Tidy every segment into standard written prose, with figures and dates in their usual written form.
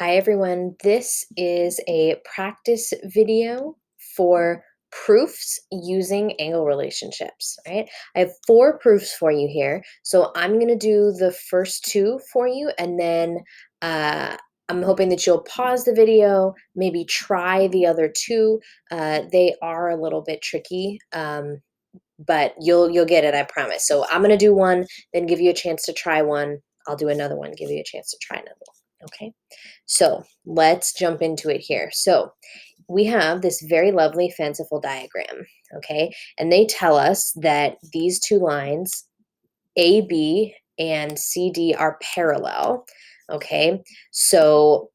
Hi everyone, this is a practice video for proofs using angle relationships, right? I have 4 proofs for you here. So I'm going to do the first 2 for you, and then I'm hoping that you'll pause the video, maybe try the other 2. They are a little bit tricky, but you'll get it, I promise. So I'm going to do one, then give you a chance to try one. I'll do another one, give you a chance to try another one. Okay, so let's jump into it here. So we have this very lovely, fanciful diagram, okay? And they tell us that these 2 lines, AB and CD, are parallel, okay? So,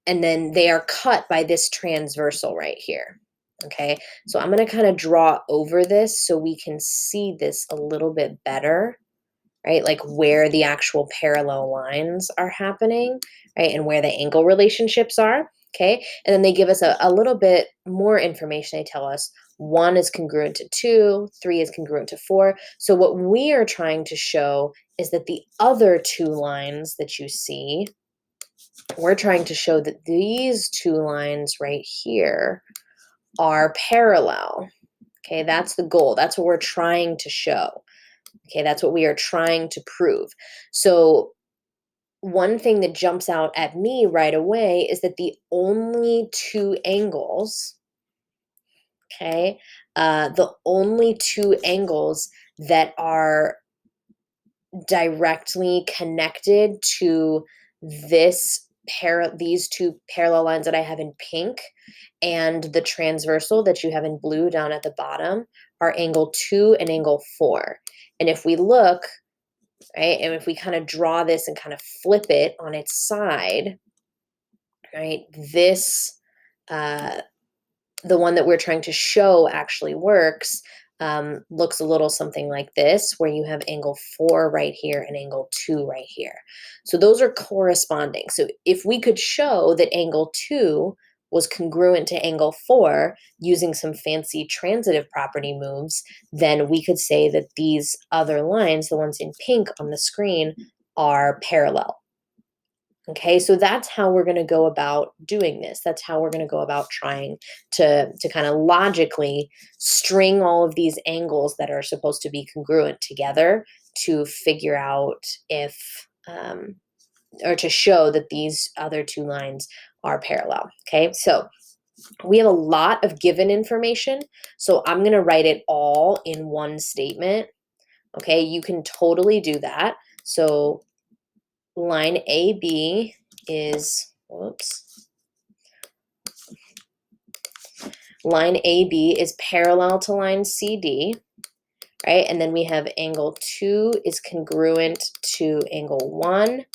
and then they are cut by this transversal right here, okay? So I'm gonna kind of draw over this so we can see this a little bit better, right? Like where the actual parallel lines are happening, right? And where the angle relationships are, okay? And then they give us a little bit more information. They tell us 1 is congruent to 2, 3 is congruent to 4. So what we are trying to show is that the other 2 lines that you see, we're trying to show that these 2 lines right here are parallel. Okay, that's the goal. That's what we're trying to show. Okay, that's what we are trying to prove. So one thing that jumps out at me right away is that the only 2 angles, okay, the only 2 angles that are directly connected to these 2 parallel lines that I have in pink and the transversal that you have in blue down at the bottom are angle 2 and angle 4. And if we look, right, and if we kind of draw this and kind of flip it on its side, right, this, uh, the one that we're trying to show actually works, looks a little something like this, where you have angle 4 right here and angle 2 right here. So those are corresponding. So if we could show that angle 2 was congruent to angle 4 using some fancy transitive property moves, then we could say that these other lines, the ones in pink on the screen, are parallel. Okay, so that's how we're going to go about doing this. That's how we're going to go about trying to kind of logically string all of these angles that are supposed to be congruent together to figure out if, or to show that these other 2 lines are parallel. Okay, so we have a lot of given information, so I'm going to write it all in one statement. Okay, you can totally do that. So line AB is, whoops, line AB is parallel to line CD, right? And then we have angle 2 is congruent to angle 1,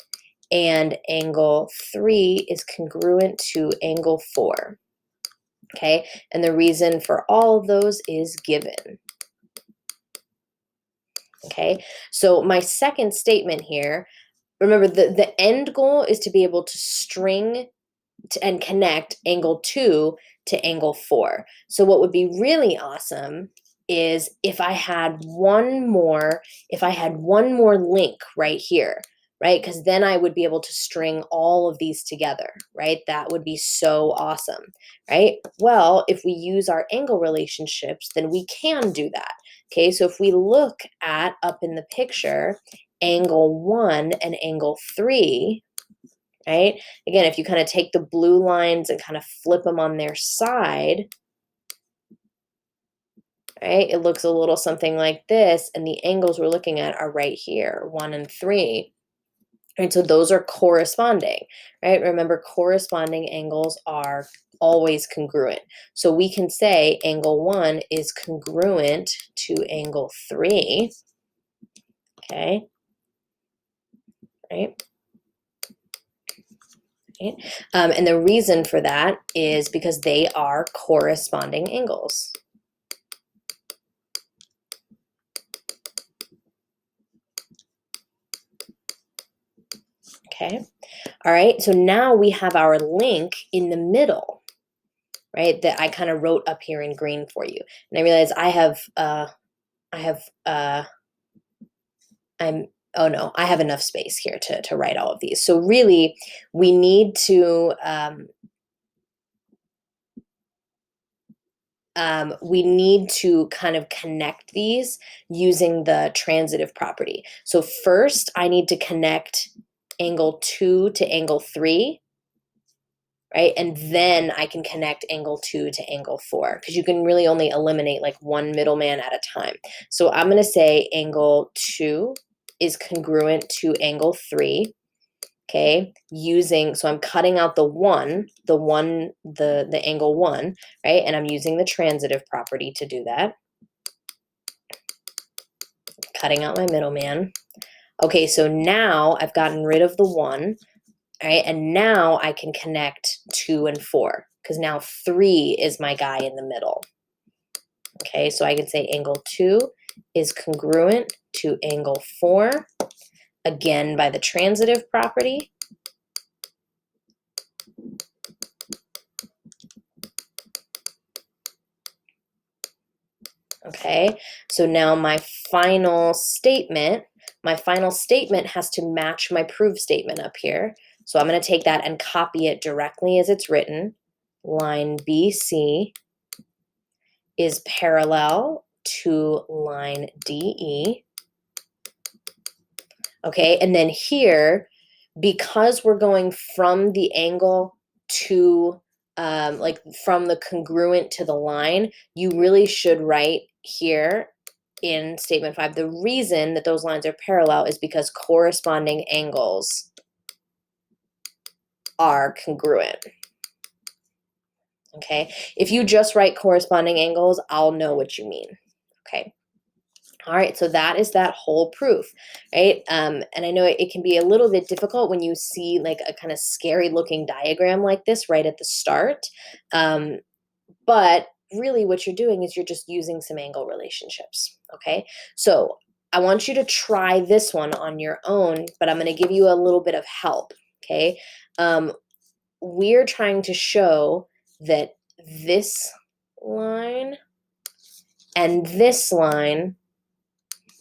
and angle 3 is congruent to angle 4, okay? And the reason for all of those is given. Okay, so my second statement here, remember the end goal is to be able to string and connect angle 2 to angle 4. So what would be really awesome is if I had one more link right here, right? Because then I would be able to string all of these together, right? That would be so awesome, right? Well, if we use our angle relationships, then we can do that. Okay, so if we look at up in the picture, angle 1 and angle 3, right? Again, if you kind of take the blue lines and kind of flip them on their side, right, it looks a little something like this, and the angles we're looking at are right here, 1 and 3. Right, so those are corresponding, right? Remember, corresponding angles are always congruent. So we can say angle 1 is congruent to angle 3, okay? Right? Right? And the reason for that is because they are corresponding angles. Okay, all right, so now we have our link in the middle, right, that I kind of wrote up here in green for you. And I realize I'm oh no, I have enough space here to write all of these. So really, we need to kind of connect these using the transitive property. So first, I need to connect angle 2 to angle 3, right? And then I can connect angle 2 to angle 4, because you can really only eliminate like one middleman at a time. So I'm going to say angle 2 is congruent to angle 3. Okay, so I'm cutting out the angle 1, right? And I'm using the transitive property to do that. Cutting out my middleman. Okay, so now I've gotten rid of the 1, right? And now I can connect 2 and 4, because now 3 is my guy in the middle. Okay, so I can say angle 2 is congruent to angle 4, again by the transitive property. Okay, so now my final statement has to match my proof statement up here. So I'm going to take that and copy it directly as it's written. Line BC is parallel to line DE. Okay, and then here, because we're going from the angle to like from the congruent to the line, you really should write here in statement 5, the reason that those lines are parallel is because corresponding angles are congruent. Okay, if you just write corresponding angles, I'll know what you mean. Okay. All right, so that is that whole proof, right? And I know it can be a little bit difficult when you see like a kind of scary looking diagram like this right at the start. But really what you're doing is you're just using some angle relationships, okay? So I want you to try this one on your own, but I'm going to give you a little bit of help, okay? We're trying to show that this line and this line,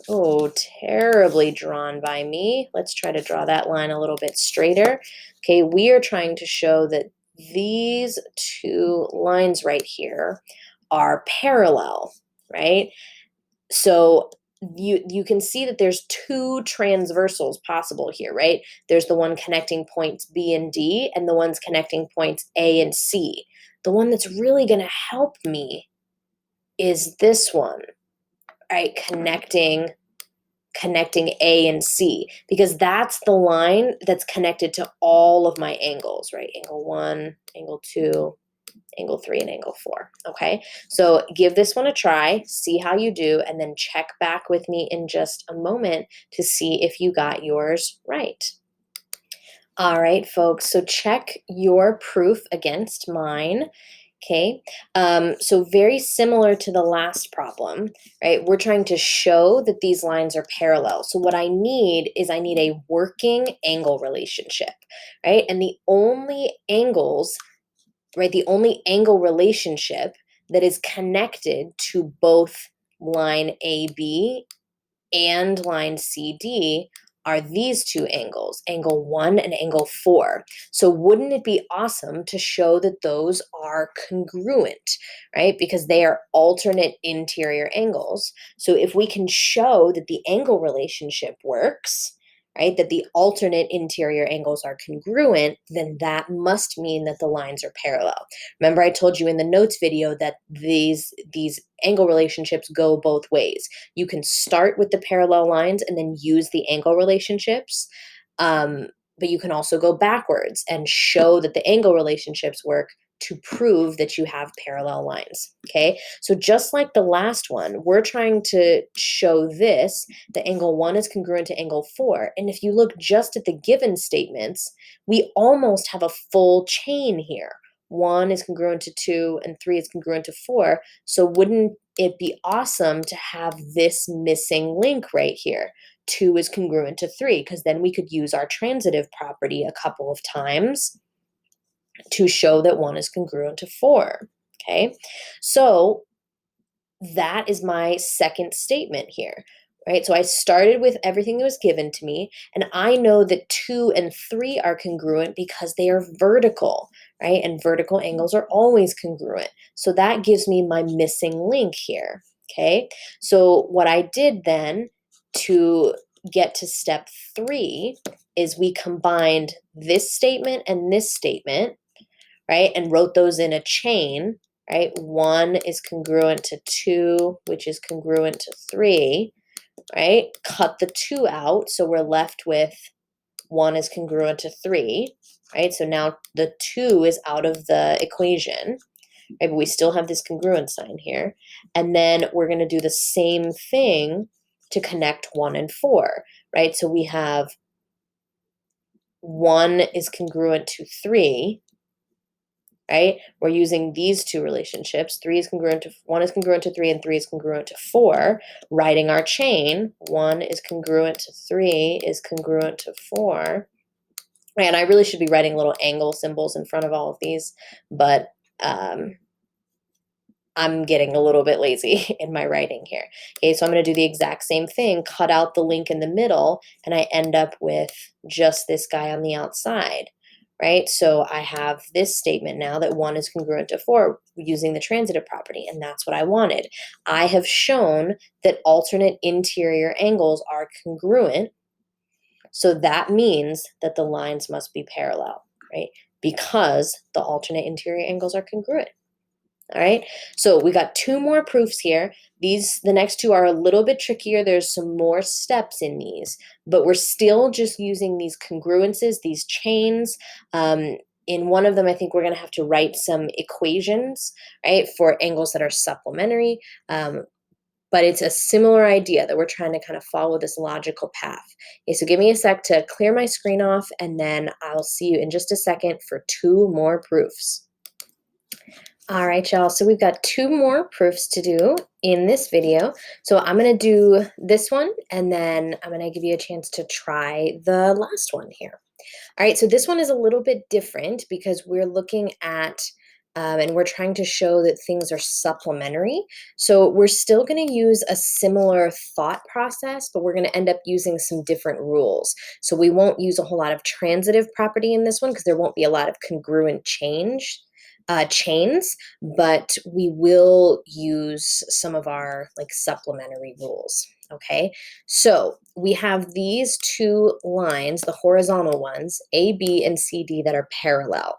oh, terribly drawn by me. Let's try to draw that line a little bit straighter. Okay, we are trying to show that these two lines right here are parallel, right? So you can see that there's two transversals possible here, right? There's the one connecting points B and D and the ones connecting points A and C. The one that's really going to help me is this one, right? Connecting A and C, because that's the line that's connected to all of my angles, right? Angle 1, angle 2, angle 3, and angle 4, okay? So give this one a try, see how you do, and then check back with me in just a moment to see if you got yours right. All right, folks, so check your proof against mine. Okay, so very similar to the last problem, right? We're trying to show that these lines are parallel. So what I need is a working angle relationship, right? And the only angles, right, the only angle relationship that is connected to both line AB and line CD are these two angles, angle 1 and angle 4. So wouldn't it be awesome to show that those are congruent, right? Because they are alternate interior angles. So if we can show that the angle relationship works, right, that the alternate interior angles are congruent, then that must mean that the lines are parallel. Remember I told you in the notes video that these angle relationships go both ways. You can start with the parallel lines and then use the angle relationships. But you can also go backwards and show that the angle relationships work to prove that you have parallel lines, okay? So just like the last one, we're trying to show this, the angle 1 is congruent to angle 4. And if you look just at the given statements, we almost have a full chain here. 1 is congruent to 2 and 3 is congruent to 4. So wouldn't it be awesome to have this missing link right here? 2 is congruent to 3, because then we could use our transitive property a couple of times to show that 1 is congruent to 4, okay? So that is my second statement here. right? So I started with everything that was given to me, and I know that 2 and 3 are congruent because they are vertical, right? And vertical angles are always congruent. So that gives me my missing link here, okay? So what I did then to get to step 3 is we combined this statement and this statement, right? And wrote those in a chain, right? 1 is congruent to 2, which is congruent to 3, right? Cut the 2 out, so we're left with 1 is congruent to 3, right? So now the 2 is out of the equation, right? But we still have this congruent sign here. And then we're going to do the same thing to connect 1 and 4, right? So we have 1 is congruent to 3, right? We're using these two relationships. 3 is congruent to 1 is congruent to 3 and 3 is congruent to 4. Writing our chain, 1 is congruent to 3 is congruent to 4. And I really should be writing little angle symbols in front of all of these, but I'm getting a little bit lazy in my writing here. Okay, so I'm going to do the exact same thing, cut out the link in the middle, and I end up with just this guy on the outside, right? So I have this statement now that 1 is congruent to 4 using the transitive property, and that's what I wanted. I have shown that alternate interior angles are congruent, so that means that the lines must be parallel, right? Because the alternate interior angles are congruent. All right, so we got 2 more proofs here. The next 2 are a little bit trickier. There's some more steps in these, but we're still just using these congruences, these chains. In one of them, I think we're going to have to write some equations, right, for angles that are supplementary. But it's a similar idea that we're trying to kind of follow this logical path. Okay, so give me a sec to clear my screen off, and then I'll see you in just a second for 2 more proofs. All right, y'all, so we've got 2 more proofs to do in this video. So I'm going to do this one, and then I'm going to give you a chance to try the last one here. All right, so this one is a little bit different because we're looking at and we're trying to show that things are supplementary. So we're still going to use a similar thought process, but we're going to end up using some different rules. So we won't use a whole lot of transitive property in this one because there won't be a lot of congruent chains, but we will use some of our like supplementary rules. Okay, so we have these 2 lines, the horizontal ones, A, B, and C, D, that are parallel.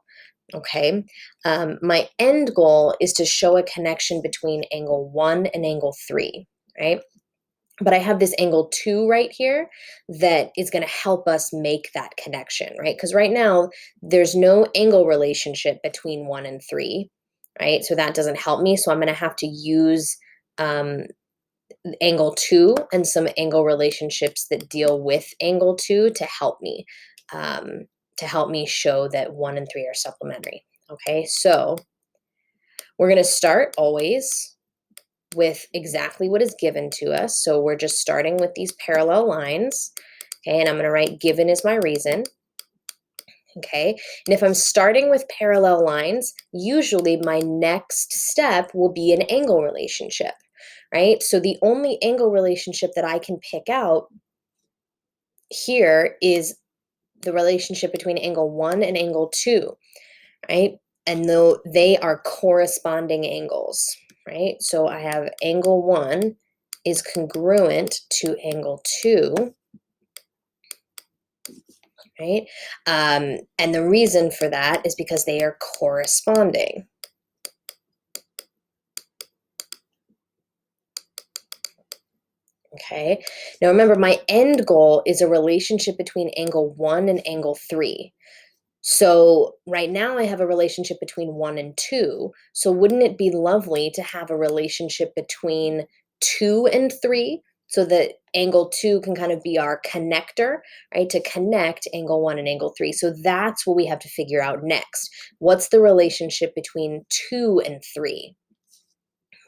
Okay, my end goal is to show a connection between angle 1 and angle 3, right? But I have this angle 2 right here that is going to help us make that connection, right? Because right now there's no angle relationship between 1 and 3, right? So that doesn't help me. So I'm going to have to use angle 2 and some angle relationships that deal with angle 2 to help me show that 1 and 3 are supplementary. Okay, so we're going to start always with exactly what is given to us. So we're just starting with these parallel lines. Okay, and I'm going to write given is my reason. Okay, and if I'm starting with parallel lines, usually my next step will be an angle relationship, right? So the only angle relationship that I can pick out here is the relationship between angle 1 and angle 2, right? And though they are corresponding angles, right? So I have angle 1 is congruent to angle 2, right? And the reason for that is because they are corresponding. Okay, now remember, my end goal is a relationship between angle 1 and angle 3. So right now I have a relationship between 1 and 2. So wouldn't it be lovely to have a relationship between 2 and 3 so that angle 2 can kind of be our connector, right? To connect angle 1 and angle 3. So that's what we have to figure out next. What's the relationship between 2 and 3?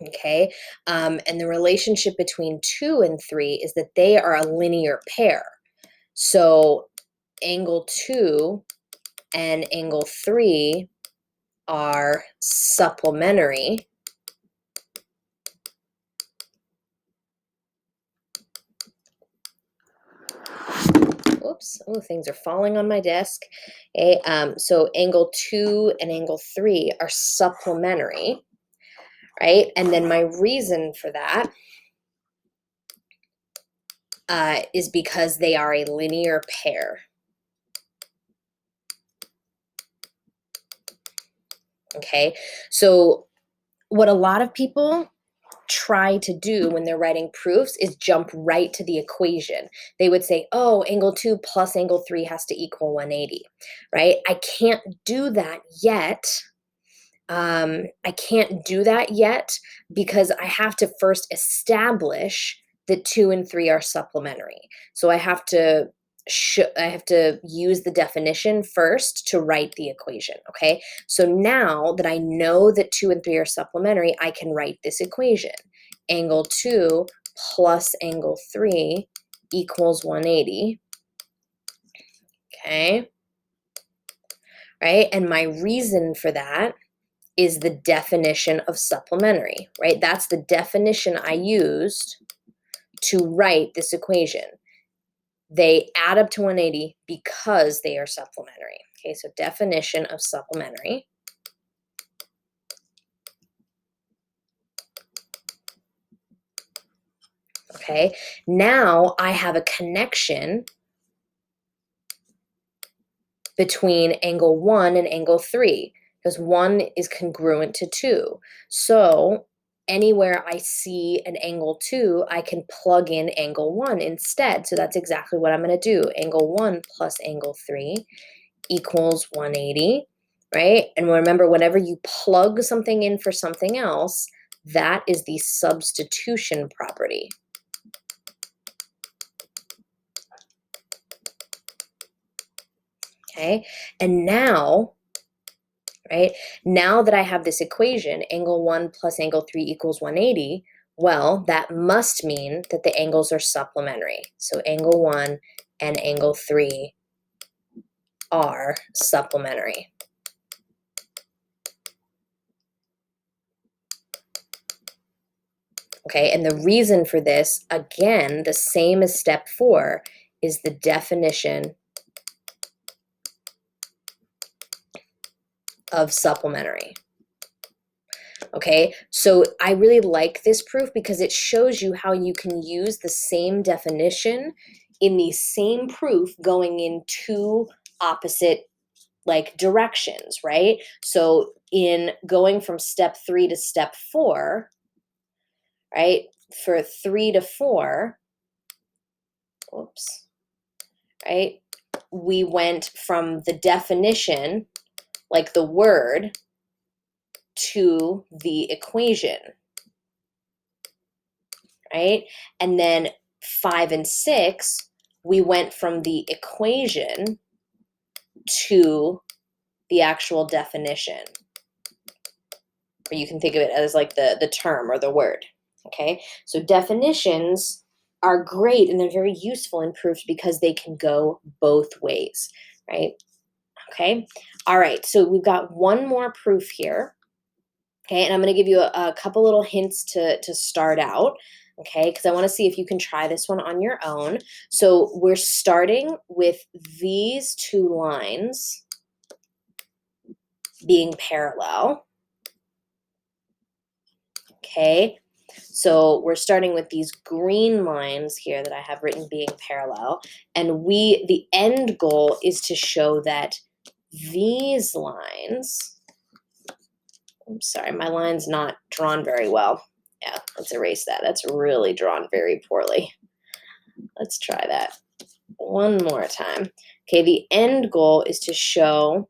Okay, and the relationship between 2 and 3 is that they are a linear pair. So angle 2 and angle 3 are supplementary, Whoops, oh, things are falling on my desk. Okay, so angle 2 and angle 3 are supplementary, right? And then my reason for that is because they are a linear pair. Okay, so what a lot of people try to do when they're writing proofs is jump right to the equation. They would say, oh, angle 2 plus angle 3 has to equal 180, right? I can't do that yet. I can't do that yet because I have to first establish that 2 and 3 are supplementary. So I have to use the definition first to write the equation, okay? So now that I know that 2 and 3 are supplementary, I can write this equation. Angle 2 plus angle 3 equals 180, okay? Right? And my reason for that is the definition of supplementary, right? That's the definition I used to write this equation. They add up to 180 because they are supplementary. Okay, so definition of supplementary. Okay, now I have a connection between angle 1 and angle 3 because 1 is congruent to 2. So anywhere I see an angle 2, I can plug in angle 1 instead. So that's exactly what I'm going to do. Angle 1 plus angle 3 equals 180, right? And remember, whenever you plug something in for something else, that is the substitution property. Okay, and now, right, now that I have this equation, angle 1 plus angle 3 equals 180, well, that must mean that the angles are supplementary. So angle 1 and angle 3 are supplementary. Okay, and the reason for this, again, the same as step 4, is the definition of supplementary. Okay, so I really like this proof because it shows you how you can use the same definition in the same proof going in two opposite directions, right? So in going from step 3 to step 4, right? For 3 to 4, whoops, right? We went from the definition, like the word, to the equation, right? And then 5 and 6, we went from the equation to the actual definition. Or you can think of it as like the term or the word, okay? So definitions are great and they're very useful in proofs because they can go both ways, right? Okay, all right, so we've got one more proof here. Okay, and I'm going to give you a couple little hints to start out, okay, because I want to see if you can try this one on your own. So we're starting with these two lines being parallel, okay? So we're starting with these green lines here that I have written being parallel, and the end goal is to show that these lines, I'm sorry, my line's not drawn very well. Yeah, let's erase that. That's really drawn very poorly. Let's try that one more time. Okay, the end goal is to show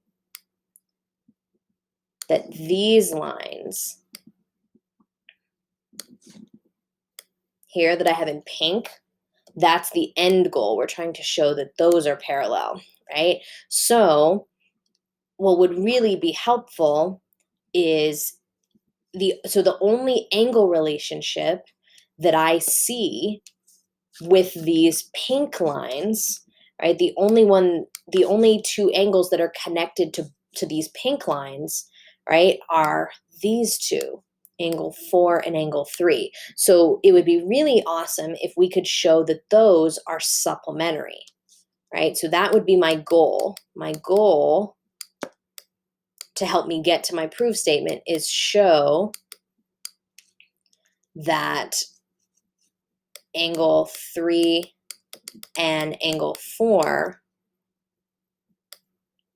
that these lines here that I have in pink, that's the end goal. We're trying to show that those are parallel, right? So what would really be helpful is the only angle relationship that I see with these pink lines, right? The only two angles that are connected to these pink lines, right, are these two, angle 4 and angle 3. So it would be really awesome if we could show that those are supplementary, right? So that would be my goal. My goal to help me get to my proof statement is show that angle 3 and angle 4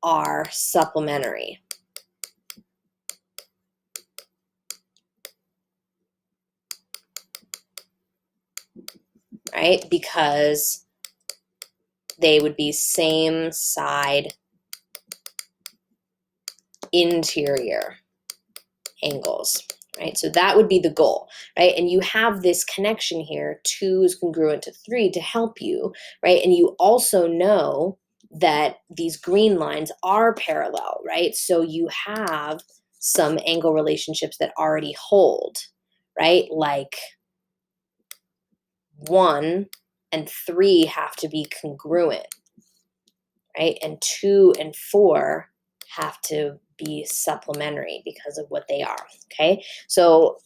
are supplementary. Right? Because they would be same side interior angles, right? So that would be the goal, right? And you have this connection here, 2 is congruent to 3 to help you, right? And you also know that these green lines are parallel, right? So you have some angle relationships that already hold, right? Like 1 and 3 have to be congruent, right? And 2 and 4 have to be supplementary because of what they are, okay? So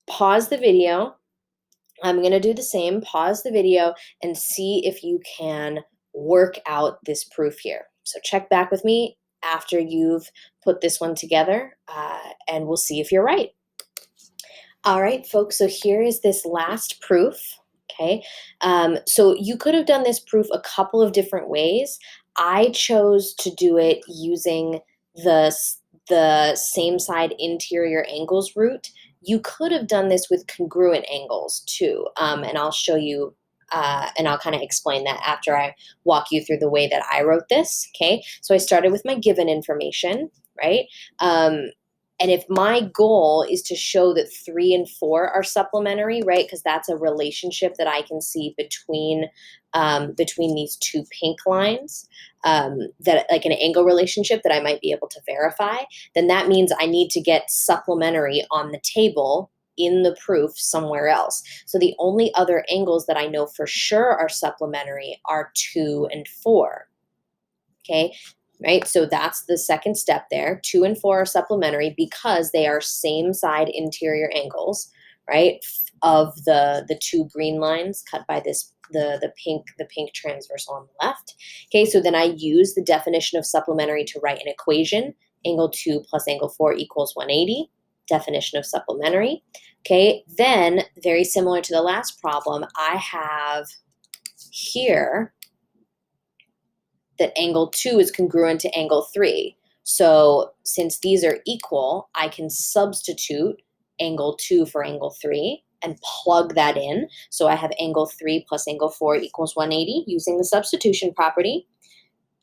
pause the video. I'm going to do the same. Pause the video and see if you can work out this proof here. So check back with me after you've put this one together, and we'll see if you're right. All right, folks, so here is this last proof, okay? So you could have done this proof a couple of different ways. I chose to do it using the same side interior angles route. You could have done this with congruent angles too, and I'll show you, and I'll kind of explain that after I walk you through the way that I wrote this, okay? So I started with my given information, right? And if my goal is to show that 3 and 4 are supplementary, right? Because that's a relationship that I can see between these two pink lines, that like an angle relationship that I might be able to verify, then that means I need to get supplementary on the table in the proof somewhere else. So the only other angles that I know for sure are supplementary are 2 and 4. Okay, right? So that's the second step there. 2 and 4 are supplementary because they are same side interior angles, right? Of the two green lines cut by this the pink transversal on the left. Okay, so then I use the definition of supplementary to write an equation. Angle 2 plus angle 4 equals 180. Definition of supplementary. Okay, then very similar to the last problem, I have here that angle 2 is congruent to angle 3. So since these are equal, I can substitute angle 2 for angle 3 and plug that in. So I have angle 3 plus angle 4 equals 180 using the substitution property.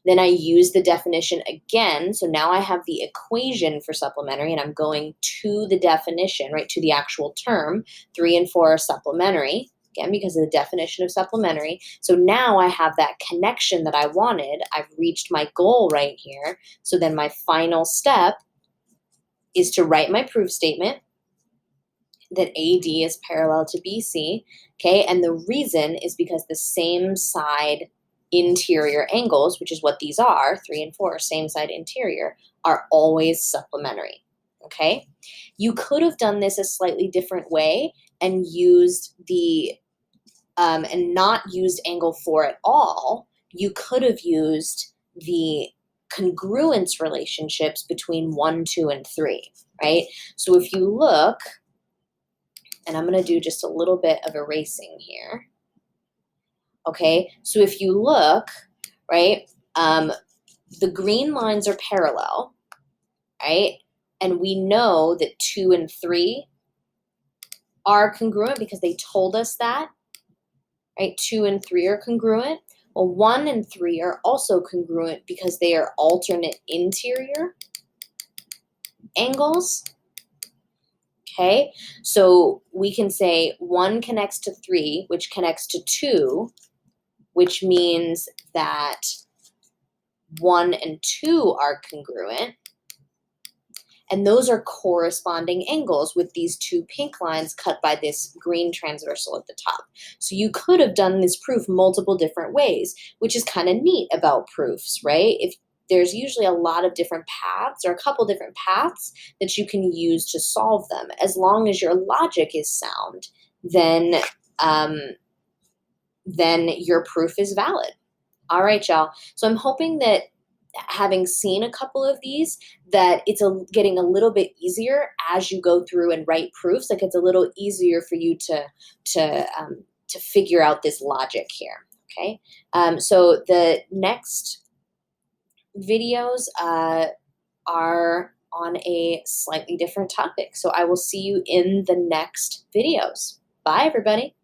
Then I use the definition again. So now I have the equation for supplementary, and I'm going to the definition, right, to the actual term. 3 and 4 are supplementary, again, because of the definition of supplementary. So now I have that connection that I wanted. I've reached my goal right here. So then my final step is to write my proof statement that AD is parallel to BC, okay? And the reason is because the same side interior angles, which is what these are, 3 and 4, same side interior, are always supplementary, okay? You could have done this a slightly different way and used and not used angle 4 at all. You could have used the congruence relationships between 1, 2, and 3, right? So if you look, and I'm going to do just a little bit of erasing here. Okay, so if you look, right, the green lines are parallel, right? And we know that 2 and 3 are congruent because they told us that, right? 2 and 3 are congruent. Well, 1 and 3 are also congruent because they are alternate interior angles. Okay, so we can say 1 connects to 3, which connects to 2, which means that 1 and 2 are congruent. And those are corresponding angles with these two pink lines cut by this green transversal at the top. So you could have done this proof multiple different ways, which is kind of neat about proofs, right? If there's usually a lot of different paths or a couple different paths that you can use to solve them. As long as your logic is sound, then your proof is valid. All right, y'all. So I'm hoping that having seen a couple of these, that it's getting a little bit easier as you go through and write proofs. Like it's a little easier for you to figure out this logic here. Okay. So the next videos are on a slightly different topic. So I will see you in the next videos. Bye, everybody.